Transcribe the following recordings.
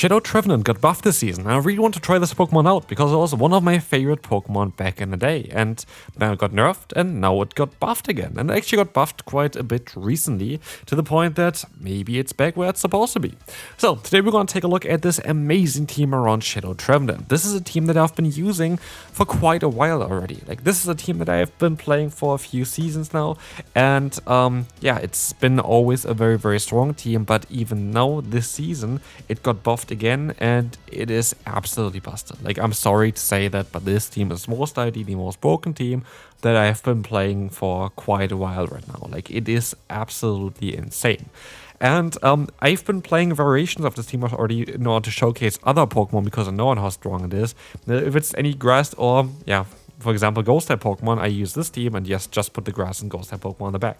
Shadow Trevenant got buffed this season. I really want to try this Pokemon out because it was one of my favorite Pokemon back in the day. And then it got nerfed and now it got buffed again. And it actually got buffed quite a bit recently to the point that maybe it's back where it's supposed to be. So today we're going to take a look at this amazing team around Shadow Trevenant. This is a team that I've been using for quite a while already. Like, this is a team that I've been playing for a few seasons now. And yeah, it's been always a very, very strong team. But even now this season, it got buffed again and it is absolutely busted. Like, I'm sorry to say that, but this team is most likely the most broken team that I have been playing for quite a while right now. Like, it is absolutely insane. And I've been playing variations of this team already in order to showcase other Pokemon because I know how strong it is. If it's any grass or, yeah, for example, Ghost-type Pokemon, I use this team and yes, just put the grass and Ghost-type Pokemon on the back.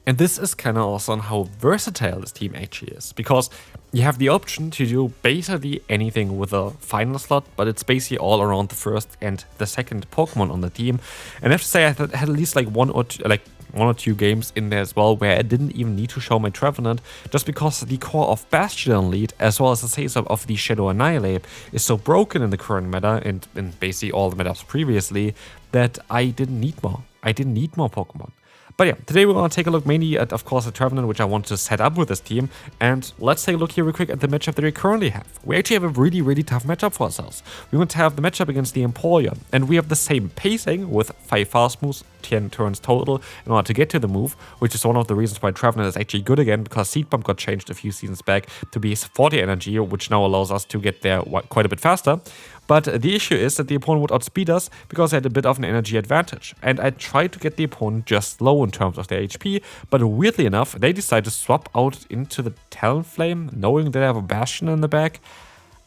And this is kind of also on how versatile this team actually is, because you have the option to do basically anything with a final slot, but it's basically all around the first and the second Pokemon on the team. And I have to say I had at least like one or two games in there as well where I didn't even need to show my Trevenant, just because the core of Bastion lead as well as the say of the Shadow Annihilate is so broken in the current meta and in basically all the metas previously that I didn't need more. I didn't need more Pokemon. But yeah, today we're going to take a look mainly at, of course, the Trevenant, which I want to set up with this team. And let's take a look here real quick at the matchup that we currently have. We actually have a really, really tough matchup for ourselves. We're going to have the matchup against the Empoleon. And we have the same pacing with 5 fast moves, 10 turns total in order to get to the move, which is one of the reasons why Trevenant is actually good again, because Seed Bump got changed a few seasons back to be 40 energy, which now allows us to get there quite a bit faster. But the issue is that the opponent would outspeed us because they had a bit of an energy advantage. And I tried to get the opponent just low in terms of their HP, but weirdly enough, they decided to swap out into the Talonflame, knowing that I have a Bastion in the back.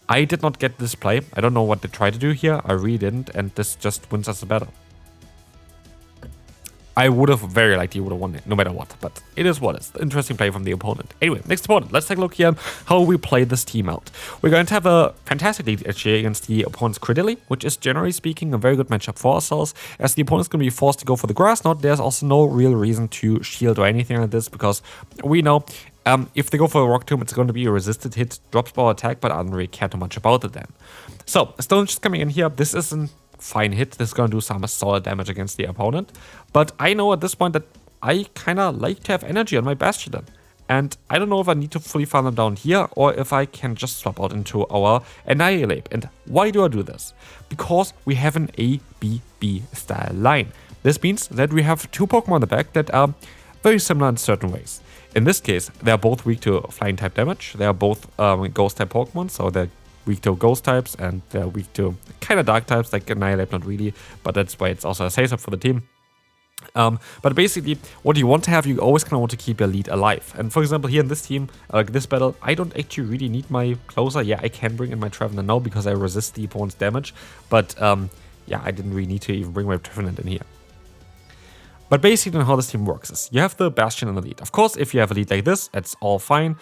I did not get this play. I don't know what they tried to do here. I really didn't, and this just wins us the battle. I would have very likely would have won it, no matter what, but it is what it is. Interesting play from the opponent. Anyway, next opponent. Let's take a look here on how we play this team out. We're going to have a fantastic lead actually against the opponent's Credilli, which is generally speaking a very good matchup for ourselves, as the opponent's going to be forced to go for the grass knot. There's also no real reason to shield or anything like this, because we know if they go for a Rock Tomb, it's going to be a resisted hit, drops power attack, but I don't really care too much about it then. So, Stone just coming in here. This isn't fine hit. This is going to do some solid damage against the opponent. But I know at this point that I kind of like to have energy on my Bastion. And I don't know if I need to fully farm them down here or if I can just swap out into our Annihilate. And why do I do this? Because we have an ABB style line. This means that we have 2 Pokemon in the back that are very similar in certain ways. In this case, they are both weak to flying type damage. They are both ghost type Pokemon, so they're weak to ghost types, and they're weak to kind of dark types like Annihilate, not really, but that's why it's also a safe up for the team. But basically, what you want to have, you always kind of want to keep your lead alive. And for example, here in this team, like this battle, I don't actually really need my closer. Yeah, I can bring in my Trevenant now because I resist the opponent's damage, but yeah, I didn't really need to even bring my Trevenant in here. But basically how this team works is you have the Bastion in the lead. Of course, if you have a lead like this, it's all fine.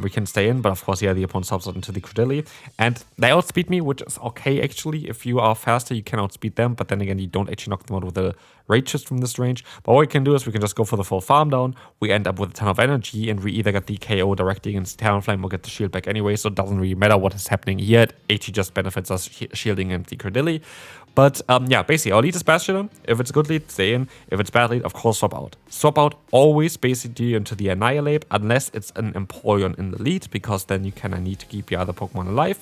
We can stay in, but of course, yeah, the opponent stops out into the Credilli. And they outspeed me, which is okay, actually. If you are faster, you can outspeed them, but then again, you don't actually knock them out with a Rage Fist from this range. But what we can do is we can just go for the full farm down. We end up with a ton of energy, and we either get the KO directly against Talonflame or get the shield back anyway, so it doesn't really matter what is happening here. It actually just benefits us shielding against the Credilli. But yeah, basically, our lead is Bastion. If it's a good lead, stay in. If it's bad lead, of course, swap out. Swap out always basically into the Annihilate, unless it's an Empoleon in the lead, because then you kind of need to keep your other Pokemon alive.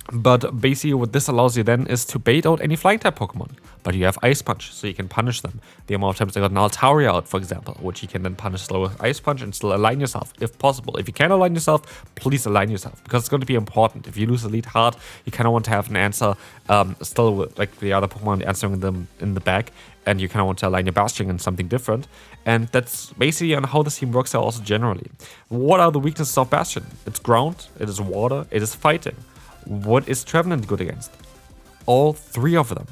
But basically what this allows you then is to bait out any flying type Pokemon. But you have Ice Punch, so you can punish them. The amount of times I got an Altaria out, for example, which you can then punish slow with Ice Punch and still align yourself, if possible. If you can align yourself, please align yourself, because it's going to be important. If you lose the lead hard, you kind of want to have an answer still with like the other Pokemon answering them in the back, and you kind of want to align your Bastion in something different. And that's basically on how this team works out also generally. What are the weaknesses of Bastion? It's ground, it is water, it is fighting. What is Trevenant good against? All 3 of them.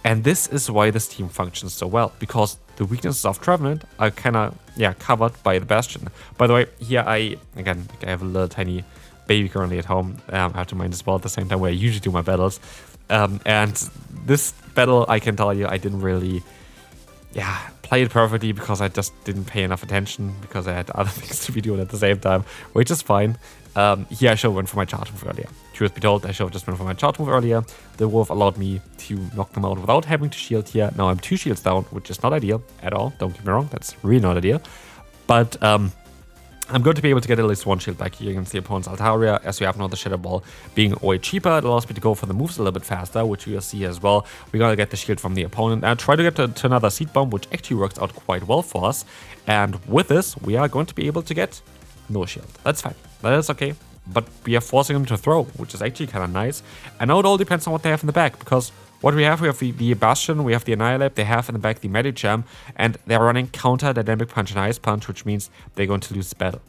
And this is why this team functions so well, because the weaknesses of Trevenant are kind of, yeah, covered by the Bastion. By the way, here I have a little tiny baby currently at home. I have to mind as well at the same time where I usually do my battles. And this battle, I can tell you, I didn't really play it perfectly because I just didn't pay enough attention because I had other things to be doing at the same time, which is fine. Here I should have went for my charge move earlier. Truth be told, I should have just went for my charge move earlier. The wolf allowed me to knock them out without having to shield here. Now I'm 2 shields down, which is not ideal at all. Don't get me wrong, that's really not ideal. But I'm going to be able to get at least 1 shield back here against the opponent's Altaria, as we have now the Shadow Ball being way cheaper. It allows me to go for the moves a little bit faster, which you'll see as well. We're going to get the shield from the opponent and try to get to another Seed Bomb, which actually works out quite well for us. And with this, we are going to be able to get no shield. That's fine. That is okay. But we are forcing them to throw, which is actually kind of nice. And now it all depends on what they have in the back, because what we have the Bastion, we have the Annihilate, they have in the back the Medicham, and they're running counter Dynamic Punch and Ice Punch, which means they're going to lose the battle.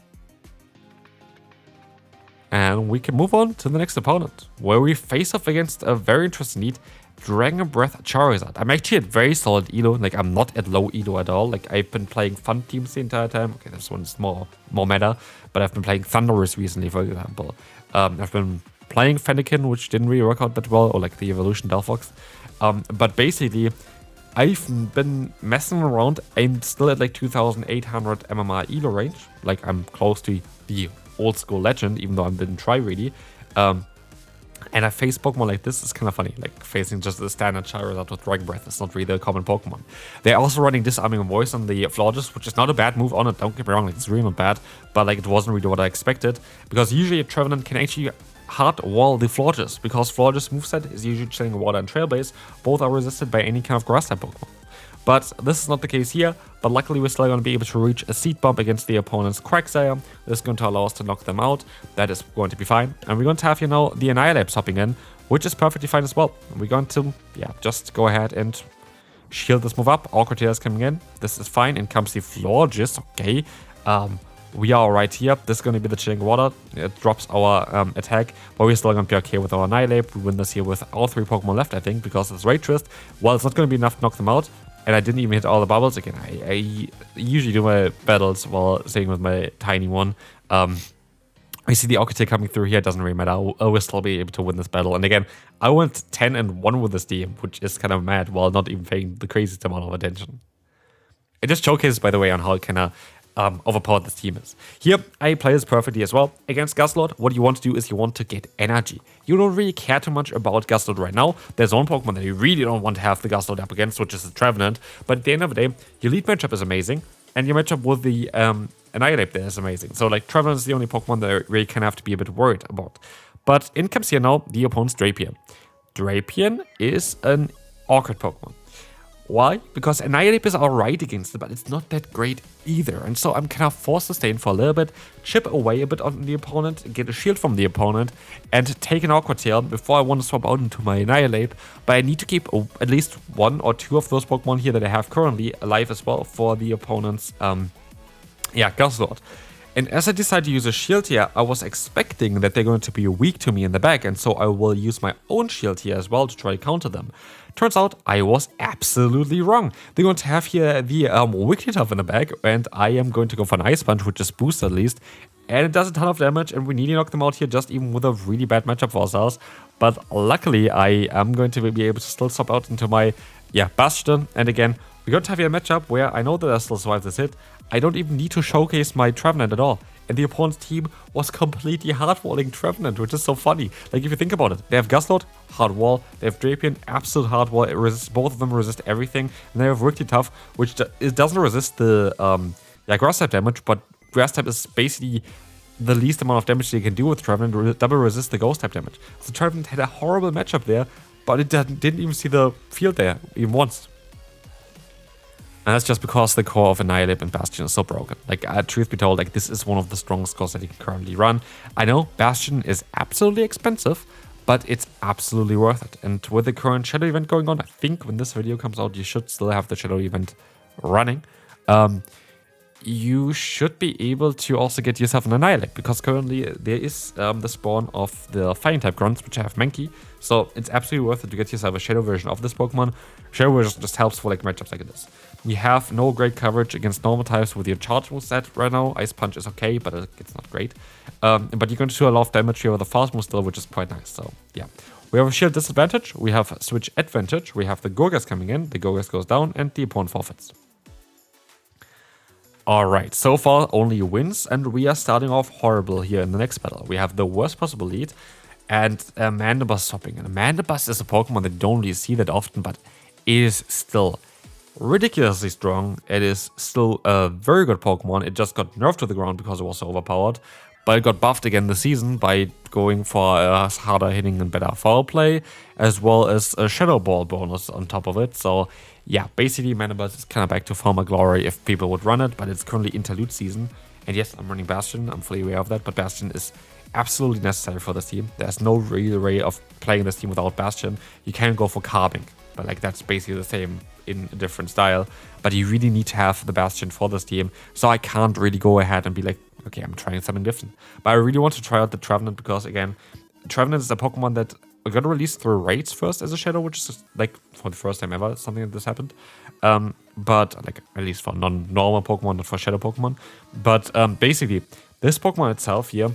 And we can move on to the next opponent, where we face off against a very interesting lead, Dragon Breath Charizard. I'm actually at very solid elo, like I'm not at low elo at all. Like I've been playing fun teams the entire time. Okay, this one's more meta, but I've been playing Thunderous recently, for example. I've been playing Fennekin, which didn't really work out that well, or like the Evolution Delphox. But basically, I've been messing around. I'm still at like 2800 MMR elo range. Like I'm close to the old school legend, even though I didn't try really. And I face Pokemon like this is kind of funny, like facing just the standard Charizard with Dragon Breath is not really a common Pokemon. They're also running Disarming Voice on the Florges, which is not a bad move on it, don't get me wrong, like, it's really not bad, but like it wasn't really what I expected, because usually a Trevenant can actually hard wall the Florges, because Florges moveset is usually chilling Water and Trailblaze, both are resisted by any kind of Grass type Pokemon. But this is not the case here, but luckily we're still going to be able to reach a Seed Bomb against the opponent's Quagsire. This is going to allow us to knock them out. That is going to be fine. And we're going to have, you know, the Annihilate hopping in, which is perfectly fine as well. We're going to, yeah, just go ahead and shield this move up. Awkward Tail is coming in. This is fine. In comes the Florges. Okay. We are right here. This is going to be the Chilling Water. It drops our attack, but we're still going to be okay with our Annihilate. We win this here with all 3 Pokemon left, I think, because it's Ray Twist. Well, it's not going to be enough to knock them out. And I didn't even hit all the bubbles. Again, I usually do my battles while staying with my tiny one. I see the Alcatel coming through here. It doesn't really matter. I will still be able to win this battle. And again, I went 10-1 with this team, which is kind of mad, while not even paying the craziest amount of attention. It just showcases, by the way, on how kind of overpowered this team is. Here, I play this perfectly as well. Against Guzzlord, what you want to do is you want to get energy. You don't really care too much about Guzzlord right now. There's one Pokemon that you really don't want to have the Guzzlord up against, which is the Trevenant. But at the end of the day, your lead matchup is amazing, and your matchup with the Annihilate there is amazing. So like Trevenant is the only Pokemon that I really kind of have to be a bit worried about. But in comes here now the opponent's Drapion. Drapion is an awkward Pokemon. Why? Because Annihilate is alright against it, but it's not that great either. And so I'm kind of forced to stay in for a little bit, chip away a bit on the opponent, get a shield from the opponent, and take an Awkward Tail before I want to swap out into my Annihilate. But I need to keep at least 1 or 2 of those Pokemon here that I have currently alive as well for the opponent's, Guzzlord. And as I decided to use a shield here, I was expecting that they're going to be weak to me in the back, and so I will use my own shield here as well to try to counter them. Turns out I was absolutely wrong. They're going to have here the Wigglytuff in the back, and I am going to go for an Ice Punch, which is boost at least. And it does a ton of damage, and we need to knock them out here just even with a really bad matchup for ourselves. But luckily, I am going to be able to still swap out into my, Bastion. And again, we're going to have here a matchup where I know that I still survive this hit. I don't even need to showcase my Trevenant at all. And the opponent's team was completely hardwalling Trevenant, which is so funny. Like, if you think about it, they have Guzzlord, hard wall. They have Drapion, absolute hard wall. It resists, both of them resist everything. And they have Wigglytuff, which it doesn't resist the grass type damage, but grass type is basically the least amount of damage they can do with Trevenant, double resist the ghost type damage. So Trevenant had a horrible matchup there, but it didn't even see the field there even once. And that's just because the core of Annihilate and Bastion is so broken. Like, truth be told, like, this is one of the strongest cores that you can currently run. I know Bastion is absolutely expensive, but it's absolutely worth it. And with the current Shadow event going on, I think when this video comes out, you should still have the Shadow event running. You should be able to also get yourself an Annihilate, because currently there is the spawn of the Fighting type grunts, which have Mankey. So it's absolutely worth it to get yourself a Shadow version of this Pokemon. Shadow version just helps for like matchups like this. We have no great coverage against normal types with your charge move set right now. Ice Punch is okay, but it's not great. But you're going to do a lot of damage here with the fast move still, which is quite nice. So yeah, we have a shield disadvantage. We have switch advantage. We have the Gorgas coming in. The Gorgas goes down, and the opponent forfeits. Alright, so far only wins, and we are starting off horrible here in the next battle. We have the worst possible lead, and Mandibus swapping. And Mandibus is a Pokemon that you don't really see that often, but it is still ridiculously strong. It is still a very good Pokemon. It just got nerfed to the ground because it was so overpowered, but it got buffed again this season by going for a harder hitting and better foul play, as well as a Shadow Ball bonus on top of it. So yeah, basically Mandibus is kind of back to former glory if people would run it, but it's currently interlude season. And yes, I'm running Bastion, I'm fully aware of that, but Bastion is absolutely necessary for this team. There's no real way of playing this team without Bastion. You can go for Carbink, but like that's basically the same in a different style. But you really need to have the Bastion for this team, so I can't really go ahead and be like, okay, I'm trying something different. But I really want to try out the Trevenant because, again, Trevenant is a Pokemon that got released through raids first as a Shadow, which is like for the first time ever something like this happened. But like at least for non-normal Pokemon, not for Shadow Pokemon. But basically, this Pokemon itself here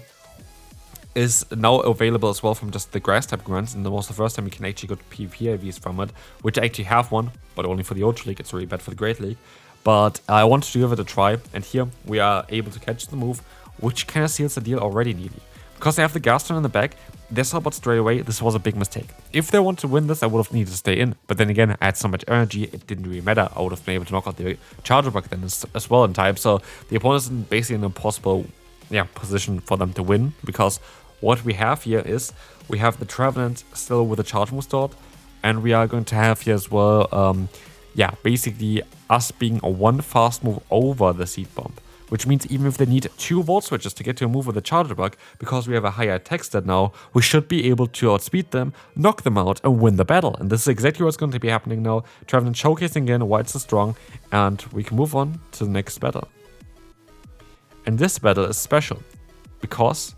is now available as well from just the grass type grunts, and that was the first time you can actually get PvP IVs from it, which I actually have one, but only for the Ultra League. It's really bad for the Great League. But I wanted to give it a try, and here we are able to catch the move, which kind of seals the deal already nearly. Because they have the Gaston in the back, they saw but straight away this was a big mistake. If they want to win this, I would have needed to stay in, but then again, I had so much energy, it didn't really matter. I would have been able to knock out the Charger Bug then as well in time, so the opponent's in basically an impossible position for them to win, because what we have here is, we have the Trevenant still with a Charge Move stored, and we are going to have here as well, basically us being a one fast move over the Seed Bomb. Which means even if they need 2 Volt Switches to get to a move with a Charger Bug, because we have a higher attack stat now, we should be able to outspeed them, knock them out, and win the battle. And this is exactly what's going to be happening now. Trevenant showcasing again why it's so strong, and we can move on to the next battle. And this battle is special, because,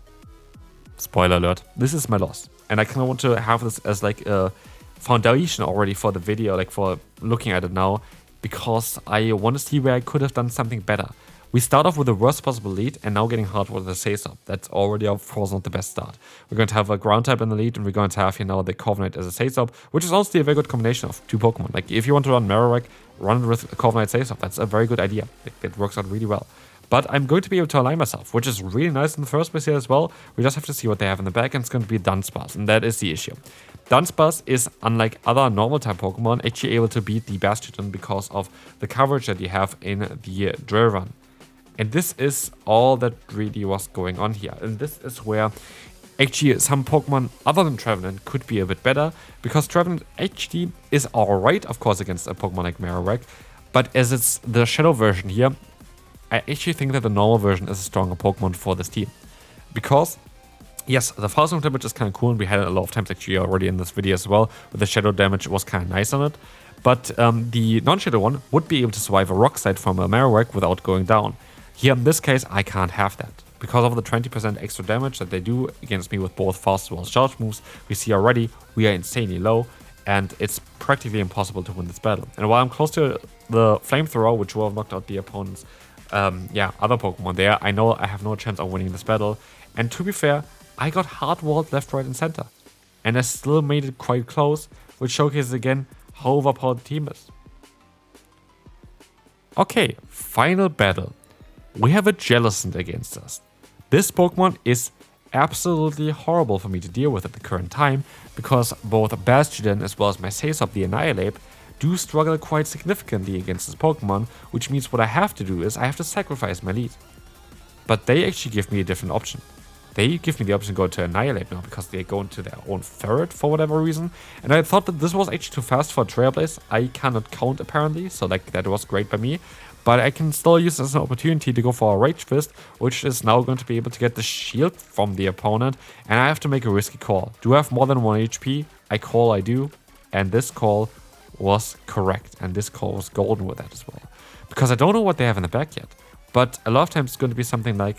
spoiler alert, this is my loss. And I kind of want to have this as like a foundation already for the video, like for looking at it now, because I want to see where I could have done something better. We start off with the worst possible lead, and now getting hard with the Say-So. That's already, of course, not the best start. We're going to have a ground type in the lead, and we're going to have here now the Corviknight as a Say-So, which is honestly a very good combination of 2 Pokemon. Like, if you want to run Marowak, run it with Corviknight Say-So. That's a very good idea. It works out really well. But I'm going to be able to align myself, which is really nice in the first place here as well. We just have to see what they have in the back, and it's going to be Dunsparce, and that is the issue. Dunsparce is, unlike other normal type Pokemon, actually able to beat the Bastion because of the coverage that you have in the Drill Run. And this is all that really was going on here. And this is where actually some Pokemon other than Trevenant could be a bit better, because Trevenant actually is alright, of course, against a Pokemon like Marowak. But as it's the Shadow version here, I actually think that the normal version is a stronger Pokemon for this team. Because, yes, the fast move damage is kind of cool, and we had it a lot of times actually already in this video as well, where the Shadow damage was kind of nice on it. But the non-Shadow one would be able to survive a Rock Slide from a Marowak without going down. Here in this case, I can't have that. Because of the 20% extra damage that they do against me with both fast as well as charge moves, we see already we are insanely low, and it's practically impossible to win this battle. And while I'm close to the Flamethrower, which will have knocked out the opponent's other Pokemon there, I know I have no chance of winning this battle. And to be fair, I got hard-walled left, right, and center. And I still made it quite close, which showcases again how overpowered the team is. Okay, final battle. We have a Jellicent against us. This Pokemon is absolutely horrible for me to deal with at the current time, because both Bastion as well as my Say-So, the Annihilate, do struggle quite significantly against this Pokemon, which means what I have to do is I have to sacrifice my lead. But they actually give me a different option. They give me the option to go to Annihilate now, because they go into their own Ferret for whatever reason. And I thought that this was actually too fast for Trailblaze. I cannot count apparently, so like that was great by me. But I can still use this as an opportunity to go for a Rage Fist, which is now going to be able to get the shield from the opponent. And I have to make a risky call. Do I have more than 1 HP? I do. And this call was correct. And this call was golden with that as well. Because I don't know what they have in the back yet. But a lot of times it's going to be something like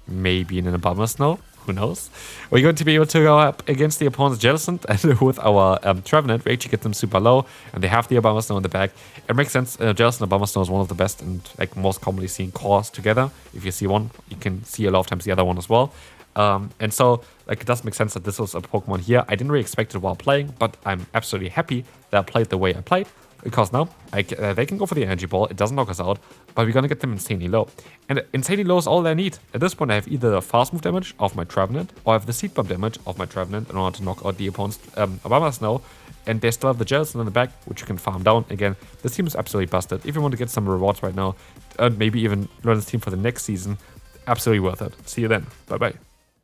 maybe an Abomasnow. Who knows? We're going to be able to go up against the opponent's Jellicent, and with our Trevenant, we actually get them super low, and they have the Abomasnow in the back. It makes sense. Jellicent and Abomasnow is one of the best and like most commonly seen cores together. If you see one, you can see a lot of times the other one as well. And so, like, it does make sense that this was a Pokemon here. I didn't really expect it while playing, but I'm absolutely happy that I played the way I played. because now they can go for the energy ball. It doesn't knock us out, but we're gonna get them insanely low. And insanely low is all they need. At this point, I have either the fast move damage of my Trevenant, or I have the seed bomb damage of my Trevenant in order to knock out the opponent's Obama Snow. And they still have the Gelatin in the back, which you can farm down. Again, this team is absolutely busted. If you want to get some rewards right now, and maybe even learn this team for the next season, absolutely worth it. See you then. Bye bye.